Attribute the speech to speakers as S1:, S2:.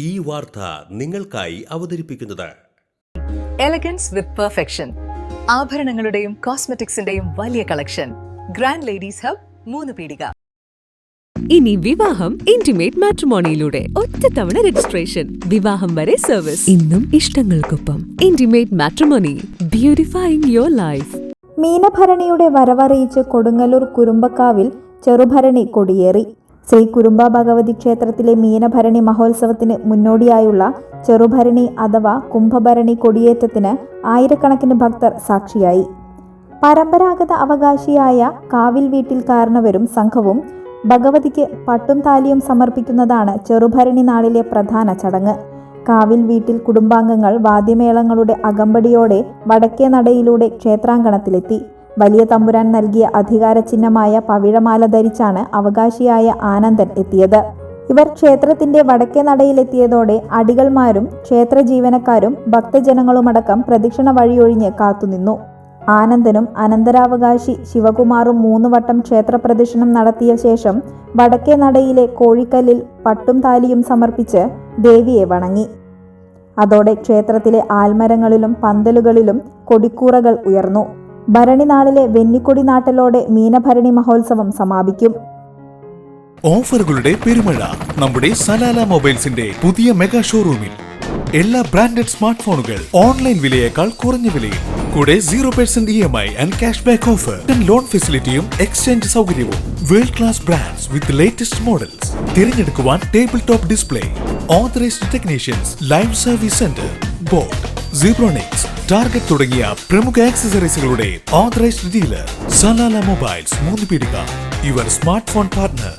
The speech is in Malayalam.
S1: ഈ വാർത്ത നിങ്ങൾക്കായി അവതരിപ്പിക്കുന്നത്
S2: എലഗൻസ് വിത്ത് പെർഫെക്ഷൻ, ആഭരണങ്ങളുടെയും കോസ്മെറ്റിക്സിന്റെയും വലിയ കളക്ഷൻ. ഗ്രാൻഡ് ലേഡീസ് ഹബ്, 3 പീടിക.
S3: ഇനി വിവാഹം ഇന്റിമേറ്റ് മാട്രിമോണിയിലൂടെ ഒറ്റത്തവണ രജിസ്ട്രേഷൻ, വിവാഹം വരെ സർവീസ്. ഇന്നും ഇഷ്ടങ്ങൾക്കൊപ്പം intimate matrimony, beautifying your life.
S4: മീനഭരണിയുടെ വരവറിയിച്ച് കൊടുങ്ങല്ലൂർ കുരുമ്പക്കാവിൽ ചെറുഭരണി കൊടിയേറി. ശ്രീ കുരുമ്പ ഭഗവതി ക്ഷേത്രത്തിലെ മീനഭരണി മഹോത്സവത്തിന് മുന്നോടിയായുള്ള ചെറുഭരണി അഥവാ കുംഭഭരണി കൊടിയേറ്റത്തിന് ആയിരക്കണക്കിന് ഭക്തർ സാക്ഷിയായി. പരമ്പരാഗത അവകാശിയായ കാവിൽ വീട്ടിൽ കാരണവരും സംഘവും ഭഗവതിക്ക് പട്ടും താലിയും സമർപ്പിക്കുന്നതാണ് ചെറുഭരണി നാളിലെ പ്രധാന ചടങ്ങ്. കാവിൽ വീട്ടിൽ കുടുംബാംഗങ്ങൾ വാദ്യമേളങ്ങളുടെ അകമ്പടിയോടെ വടക്കേ നടയിലൂടെ ക്ഷേത്രാങ്കണത്തിലെത്തി. വലിയ തമ്പുരാൻ നൽകിയ അധികാര ചിഹ്നമായ പവിഴമാല ധരിച്ചാണ് അവകാശിയായ ആനന്ദൻ എത്തിയത്. ഇവർ ക്ഷേത്രത്തിന്റെ വടക്കേ നടയിലെത്തിയതോടെ അടികൾമാരും ക്ഷേത്ര ജീവനക്കാരും ഭക്തജനങ്ങളുമടക്കം പ്രദക്ഷിണ വഴിയൊഴിഞ്ഞ് കാത്തുനിന്നു. ആനന്ദനും അനന്തരാവകാശി ശിവകുമാറും 3 വട്ടം ക്ഷേത്ര പ്രദക്ഷിണം നടത്തിയ ശേഷം വടക്കേ നടയിലെ കോഴിക്കല്ലിൽ പട്ടും താലിയും സമർപ്പിച്ച് ദേവിയെ വണങ്ങി. അതോടെ ക്ഷേത്രത്തിലെ ആൽമരങ്ങളിലും പന്തലുകളിലും കൊടിക്കൂറകൾ ഉയർന്നു. ഭരണി നാളിലെ വെന്നിക്കൊടി നാട്ടലോടെ മീനഭരണി മഹോത്സവം സമാപിക്കും.
S5: ഓഫറുകളുടെ പെരുമഴ നമ്മുടെ സലാല മൊബൈൽസിന്റെ പുതിയ മെഗാ ഷോറൂമിൽ. എല്ലാ ബ്രാൻഡഡ് സ്മാർട്ട് ഫോണുകൾ ഓൺലൈൻ വിലയേക്കാൾ കുറഞ്ഞ വിലയിൽ, കൂടെ 0% EMI and cash back offer, loan ഫെസിലിറ്റിയും എക്സ്ചേഞ്ച് സൗകര്യവും. World class brands with latest models. തിരഞ്ഞെടുക്കുവാൻ table top display, authorised technicians, live service centre, boat, Zebronics, Target തുടങ്ങിയ പ്രമുഖ ആക്സസറീസുകളുടെ authorised dealer. Salala mobiles, 3 Peedika, your smart phone partner.